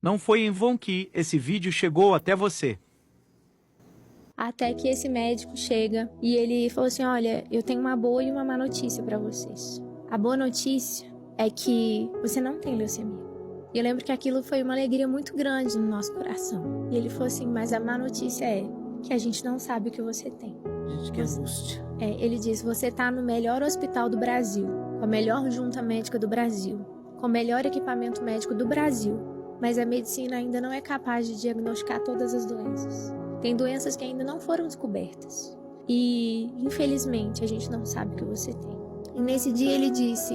Não foi em vão que esse vídeo chegou até você. Até que esse médico chega e ele falou assim, olha, eu tenho uma boa e uma má notícia pra vocês. A boa notícia é que você não tem leucemia. E eu lembro que aquilo foi uma alegria muito grande no nosso coração. E ele falou assim, mas a má notícia é que a gente não sabe o que você tem. Gente, que angústia. Ele disse, você tá no melhor hospital do Brasil, com a melhor junta médica do Brasil, com o melhor equipamento médico do Brasil, mas a medicina ainda não é capaz de diagnosticar todas as doenças. Tem doenças que ainda não foram descobertas. E, infelizmente, a gente não sabe o que você tem. E nesse dia ele disse,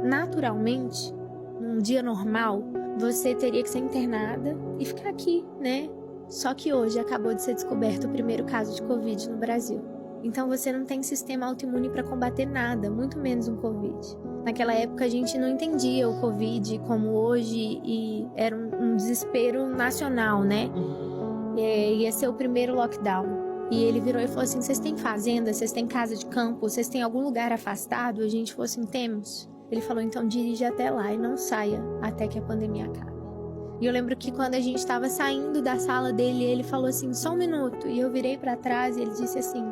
naturalmente, num dia normal, você teria que ser internada e ficar aqui, né? Só que hoje acabou de ser descoberto o primeiro caso de Covid no Brasil. Então você não tem sistema autoimune para combater nada, muito menos um Covid. Naquela época a gente não entendia o Covid como hoje e era um desespero nacional, né? Ia ser o primeiro lockdown. E ele virou e falou assim, vocês têm fazenda, vocês têm casa de campo, vocês têm algum lugar afastado? A gente falou assim, temos. Ele falou, então dirige até lá e não saia até que a pandemia acabe. E eu lembro que quando a gente estava saindo da sala dele, ele falou assim, só um minuto. E eu virei para trás e ele disse assim,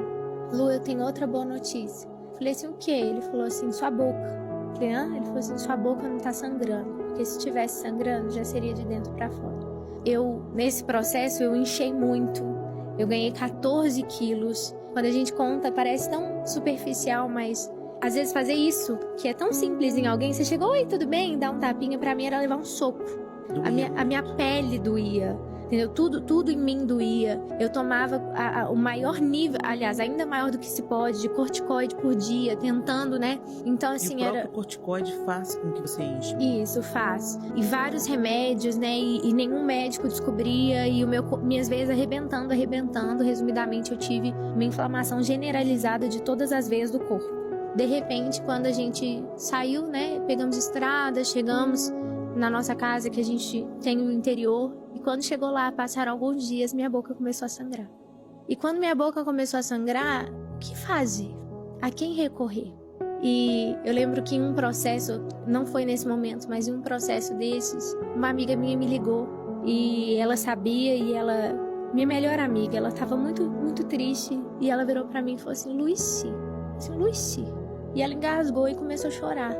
Lu, eu tenho outra boa notícia. Eu falei assim, o quê? Ele falou assim, sua boca. Eu falei, hã? Ele falou assim, sua boca não tá sangrando. Porque se estivesse sangrando, já seria de dentro para fora. Nesse processo, eu inchei muito. Eu ganhei 14 quilos. Quando a gente conta, parece tão superficial, mas às vezes fazer isso, que é tão simples em alguém, você chegou, oi, tudo bem? Dá um tapinha, pra mim era levar um soco. A minha pele doía, entendeu? Tudo em mim doía. Eu tomava o maior nível, aliás, ainda maior do que se pode, de corticoide por dia, tentando, né? Então, assim, e o próprio corticoide faz com que você enche. Isso, faz. E vários remédios, né? E nenhum médico descobria. E minhas veias arrebentando. Resumidamente, eu tive uma inflamação generalizada de todas as veias do corpo. De repente, quando a gente saiu, né? Pegamos estrada, chegamos na nossa casa que a gente tem no interior. E quando chegou lá, passaram alguns dias, minha boca começou a sangrar. E quando minha boca começou a sangrar, o que fazer? A quem recorrer? E eu lembro que em um processo, não foi nesse momento, mas em um processo desses, uma amiga minha me ligou e ela sabia e ela, minha melhor amiga, ela estava muito, muito triste e ela virou pra mim e falou assim, Luici. E ela engasgou e começou a chorar.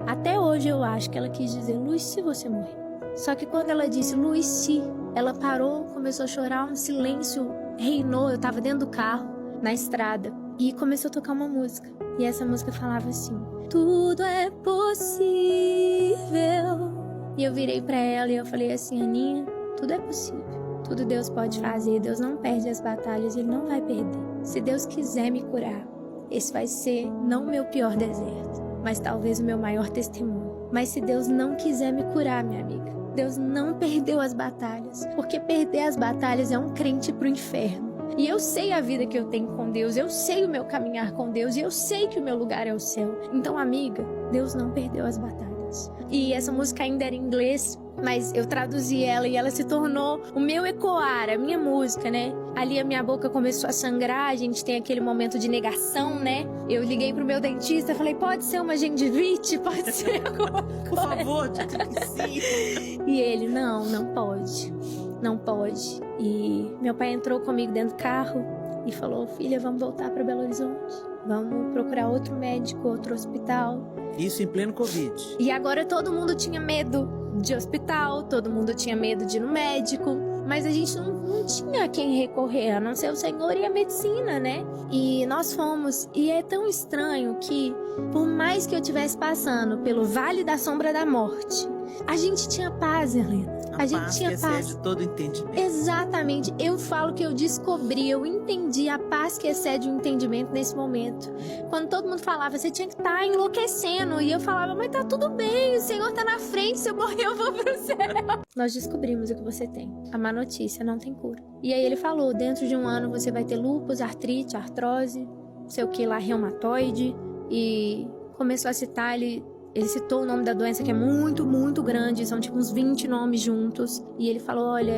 Até hoje eu acho que ela quis dizer, Luici, você morreu. Só que quando ela disse, Luici, ela parou, começou a chorar, um silêncio reinou. Eu tava dentro do carro, na estrada, e começou a tocar uma música. E essa música falava assim, tudo é possível. E eu virei pra ela e eu falei assim, Aninha, tudo é possível. Tudo Deus pode fazer, Deus não perde as batalhas, Ele não vai perder. Se Deus quiser me curar, esse vai ser não o meu pior deserto, mas talvez o meu maior testemunho. Mas se Deus não quiser me curar, minha amiga, Deus não perdeu as batalhas, porque perder as batalhas é um crente pro inferno. E eu sei a vida que eu tenho com Deus, eu sei o meu caminhar com Deus, e eu sei que o meu lugar é o céu. Então, amiga, Deus não perdeu as batalhas. E essa música ainda era em inglês, mas eu traduzi ela e ela se tornou o meu ecoar, a minha música, né? Ali a minha boca começou a sangrar, a gente tem aquele momento de negação, né? Eu liguei pro meu dentista, falei, pode ser uma gengivite? Pode ser alguma coisa? Por favor, diga que sim. E ele, não pode. Não pode. E meu pai entrou comigo dentro do carro e falou, filha, vamos voltar para Belo Horizonte. Vamos procurar outro médico, outro hospital. Isso em pleno Covid. E agora todo mundo tinha medo de hospital, todo mundo tinha medo de ir no médico, mas a gente não tinha a quem recorrer, a não ser o Senhor e a medicina, né? E nós fomos, e é tão estranho que, por mais que eu estivesse passando pelo vale da sombra da morte, a gente tinha paz, Helena. A gente tinha paz. Excede todo entendimento. Exatamente. Eu falo que eu descobri, eu entendi a paz que excede o entendimento nesse momento. Quando todo mundo falava, você tinha que estar enlouquecendo. E eu falava, mas tá tudo bem, o Senhor tá na frente, se eu morrer eu vou pro céu. Nós descobrimos o que você tem. A má notícia, não tem cura. E aí ele falou, dentro de um ano você vai ter lúpus, artrite, artrose, não sei o que lá, reumatoide. E começou a citar, ele citou o nome da doença, que é muito, muito grande. São tipo uns 20 nomes juntos. E ele falou, olha,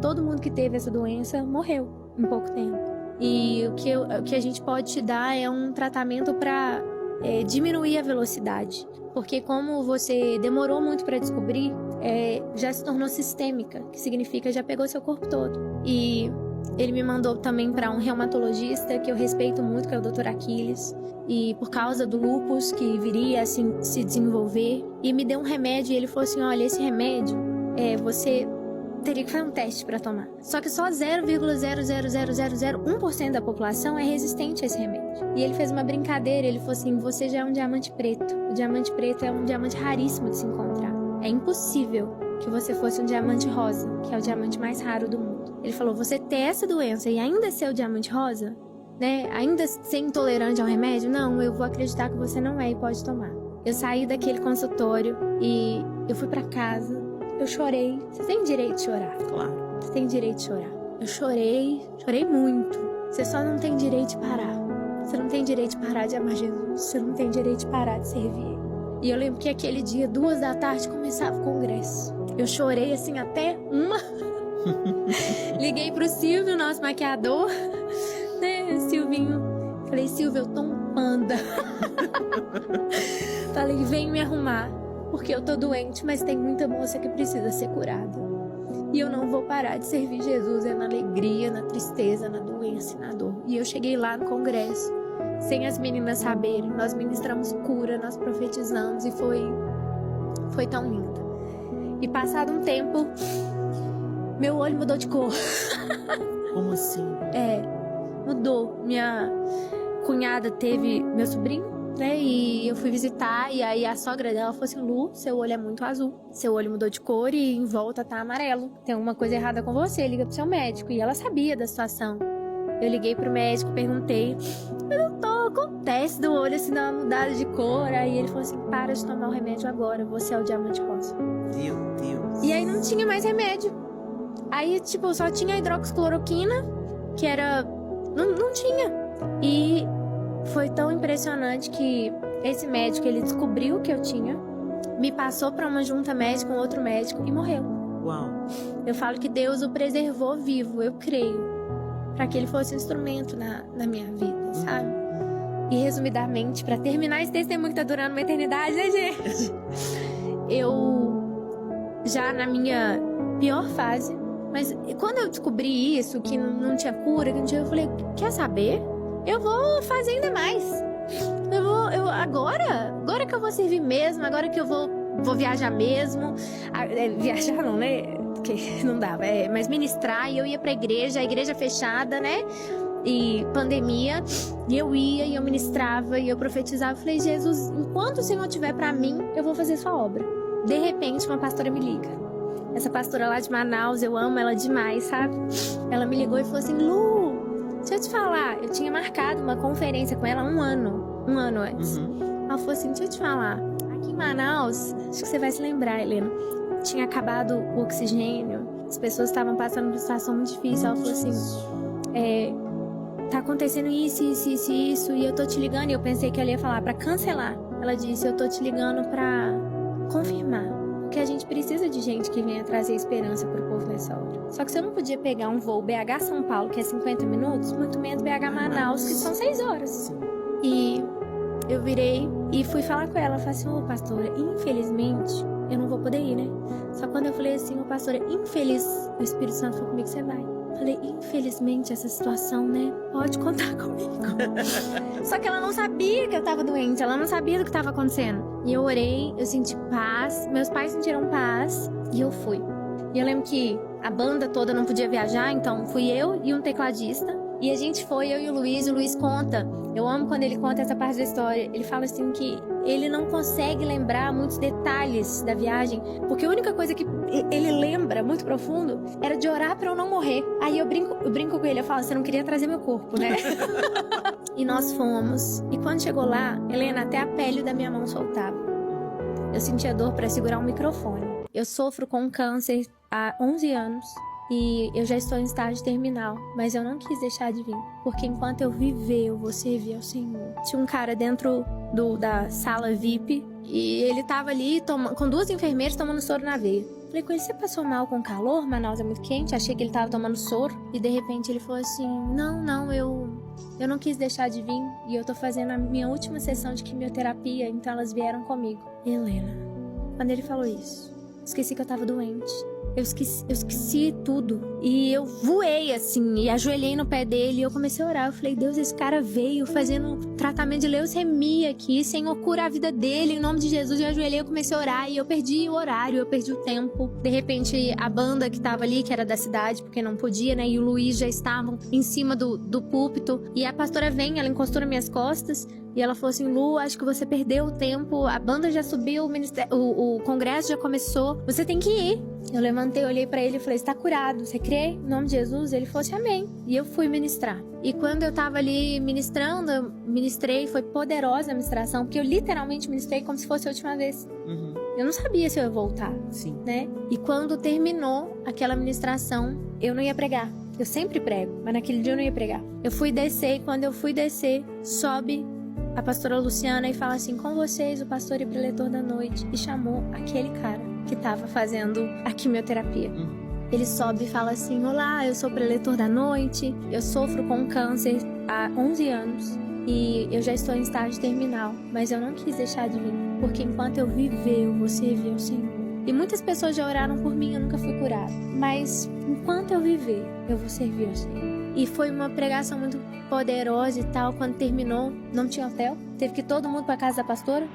todo mundo que teve essa doença morreu em pouco tempo. E o que a gente pode te dar é um tratamento para diminuir a velocidade. Porque como você demorou muito para descobrir, já se tornou sistêmica, que significa já pegou seu corpo todo. E ele me mandou também para um reumatologista que eu respeito muito, que é o Dr. Aquiles, e por causa do lúpus que viria assim se desenvolver, e me deu um remédio e ele falou assim: olha, esse remédio você teria que fazer um teste para tomar. Só que só 0,00001% da população é resistente a esse remédio. E ele fez uma brincadeira, ele falou assim: você já é um diamante preto. O diamante preto é um diamante raríssimo de se encontrar. É impossível que você fosse um diamante rosa, que é o diamante mais raro do mundo. Ele falou: você ter essa doença e ainda ser o diamante rosa, né? Ainda ser intolerante ao remédio, não, eu vou acreditar que você não é e pode tomar. Eu saí daquele consultório e eu fui pra casa. Eu chorei. Você tem direito de chorar. Claro. Você tem direito de chorar. Eu chorei muito. Você só não tem direito de parar. Você não tem direito de parar de amar Jesus. Você não tem direito de parar de servir Ele. E eu lembro que aquele dia, 2 da tarde, começava o congresso. Eu chorei assim até 1. Liguei pro Silvio, nosso maquiador, né, Silvinho. Falei: Silvio, eu tô um panda. Falei: vem me arrumar, porque eu tô doente, mas tem muita moça que precisa ser curada. E eu não vou parar de servir Jesus, na alegria, na tristeza, na doença e na dor. E eu cheguei lá no congresso, sem as meninas saberem, nós ministramos cura, nós profetizamos e foi tão lindo. E passado um tempo, meu olho mudou de cor. Como assim? Mudou. Minha cunhada teve meu sobrinho, né? E eu fui visitar, e aí a sogra dela falou assim: Lu, seu olho é muito azul. Seu olho mudou de cor e em volta tá amarelo. Tem alguma coisa errada com você, liga pro seu médico. E ela sabia da situação. Eu liguei pro médico, perguntei: acontece do olho assim, dar uma mudada de cor. Aí ele falou assim: para de tomar o remédio agora, você é o diamante rosa. Meu Deus. E aí não tinha mais remédio. Aí, tipo, só tinha hidroxicloroquina, que era... Não tinha. E foi tão impressionante que esse médico, ele descobriu o que eu tinha, me passou pra uma junta médica, um outro médico, e morreu. Uau. Eu falo que Deus o preservou vivo, eu creio, pra que ele fosse um instrumento na minha vida, sabe? E resumidamente, pra terminar esse testemunho que tá durando uma eternidade, né, gente? Eu, já na minha pior fase, mas quando eu descobri isso, que não tinha cura, que não tinha, eu falei: quer saber? Eu vou fazer ainda mais. Agora que eu vou servir mesmo, agora que eu vou viajar mesmo. Viajar não, né? Porque não dava, mas ministrar, e eu ia pra igreja, a igreja fechada, né? E pandemia, e eu ia, e eu ministrava, e eu profetizava. Eu falei: Jesus, enquanto o Senhor tiver pra mim, eu vou fazer sua obra. De repente, uma pastora me liga. Essa pastora lá de Manaus, eu amo ela demais, sabe? Ela me ligou e falou assim: Lu, deixa eu te falar, eu tinha marcado uma conferência com ela um ano antes. Ela falou assim: deixa eu te falar, aqui em Manaus, acho que você vai se lembrar, Helena, tinha acabado o oxigênio, as pessoas estavam passando por uma situação muito difícil. Ela falou assim: tá acontecendo isso, e eu tô te ligando. E eu pensei que ela ia falar pra cancelar. Ela disse: eu tô te ligando pra confirmar, porque a gente precisa de gente que venha trazer esperança pro povo nessa hora. Só que você não podia pegar um voo BH São Paulo, que é 50 minutos, muito menos BH Manaus, que são 6 horas. E eu virei e fui falar com ela. Falei assim: ô pastora, infelizmente eu não vou poder ir, né? Só quando eu falei assim: ô pastora, infeliz, o Espírito Santo falou comigo: você vai. Falei: infelizmente essa situação, né? Pode contar comigo. Só que ela não sabia que eu tava doente, ela não sabia do que tava acontecendo. E eu orei, eu senti paz, meus pais sentiram paz, e eu fui. E eu lembro que a banda toda não podia viajar, então fui eu e um tecladista. E a gente foi, eu e o Luiz conta. Eu amo quando ele conta essa parte da história. Ele fala assim que ele não consegue lembrar muitos detalhes da viagem, porque a única coisa que ele lembra muito profundo era de orar pra eu não morrer. Aí eu brinco com ele, eu falo: você não queria trazer meu corpo, né? E nós fomos. E quando chegou lá, Helena, até a pele da minha mão soltava. Eu sentia dor pra segurar um microfone. Eu sofro com câncer há 11 anos. E eu já estou em estágio terminal, mas eu não quis deixar de vir, porque enquanto eu viver, eu vou servir ao Senhor. Tinha um cara dentro da sala VIP, e ele tava ali com 2 enfermeiras tomando soro na veia. Falei com ele: você passou mal com calor? Manaus é muito quente. Achei que ele tava tomando soro, e de repente ele falou assim: não, eu não quis deixar de vir, e eu tô fazendo a minha última sessão de quimioterapia, então elas vieram comigo. Helena, quando ele falou isso, esqueci que eu tava doente. Eu esqueci tudo. E eu voei, assim, e ajoelhei no pé dele. E eu comecei a orar. Eu falei, Deus, esse cara veio fazendo tratamento de leucemia aqui. Senhor, cura a vida dele, em nome de Jesus. E eu ajoelhei, eu comecei a orar. E eu perdi o horário, eu perdi o tempo. De repente, a banda que tava ali, que era da cidade, porque não podia, né? E o Luiz já estavam em cima do púlpito. E a pastora vem, ela encostou nas minhas costas. E ela falou assim, Lu, acho que você perdeu o tempo. A banda já subiu, o congresso já começou. Você tem que ir. Eu levantei, olhei pra ele e falei, você tá curado, você crê? Em nome de Jesus? Ele falou assim, amém. E eu fui ministrar. E quando eu tava ali ministrando, eu ministrei, foi poderosa a ministração, porque eu literalmente ministrei como se fosse a última vez. Uhum. Eu não sabia se eu ia voltar, Sim. né? E quando terminou aquela ministração, eu não ia pregar. Eu sempre prego, mas naquele dia eu não ia pregar. Eu fui descer e quando eu fui descer, sobe a pastora Luciana e fala assim, com vocês, o pastor e preletor da noite. E chamou aquele cara que tava fazendo a quimioterapia. Ele sobe e fala assim, olá, eu sou o preletor da noite, eu sofro com câncer há 11 anos e eu já estou em estágio terminal, mas eu não quis deixar de vir, porque enquanto eu viver, eu vou servir ao Senhor. E muitas pessoas já oraram por mim, eu nunca fui curada, mas enquanto eu viver, eu vou servir ao Senhor. E foi uma pregação muito poderosa e tal. Quando terminou, não tinha hotel. Teve que ir todo mundo pra casa da pastora.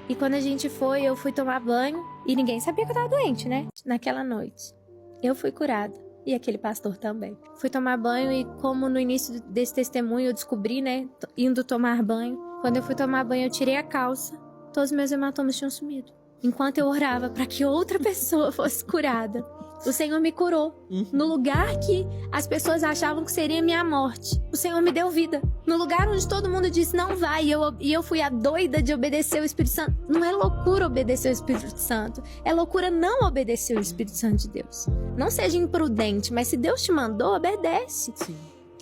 E quando a gente foi, eu fui tomar banho. E ninguém sabia que eu tava doente, né? Naquela noite. Eu fui curada. E aquele pastor também. Fui tomar banho e como no início desse testemunho eu descobri, né? Indo tomar banho. Quando eu fui tomar banho, eu tirei a calça. Todos os meus hematomas tinham sumido. Enquanto eu orava para que outra pessoa fosse curada. O Senhor me curou. No lugar que as pessoas achavam que seria minha morte, o Senhor me deu vida. No lugar onde todo mundo disse não vai, e eu fui a doida de obedecer o Espírito Santo. Não é loucura obedecer o Espírito Santo. É loucura não obedecer o Espírito Santo de Deus. Não seja imprudente, mas se Deus te mandou, obedece. Sim.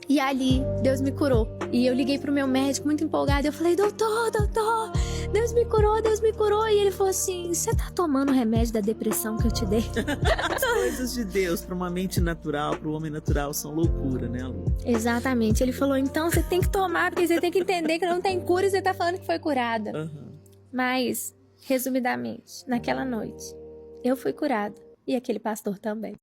E ali, Deus me curou. E eu liguei pro meu médico muito empolgada. Eu falei, doutor, Deus me curou, Deus me curou. E ele falou assim, você tá tomando o remédio da depressão que eu te dei? As coisas de Deus para uma mente natural, para o homem natural, são loucura, né, Lu? Exatamente. Ele falou, então você tem que tomar, porque você tem que entender que não tem cura e você tá falando que foi curada. Mas, resumidamente, naquela noite, eu fui curada. E aquele pastor também.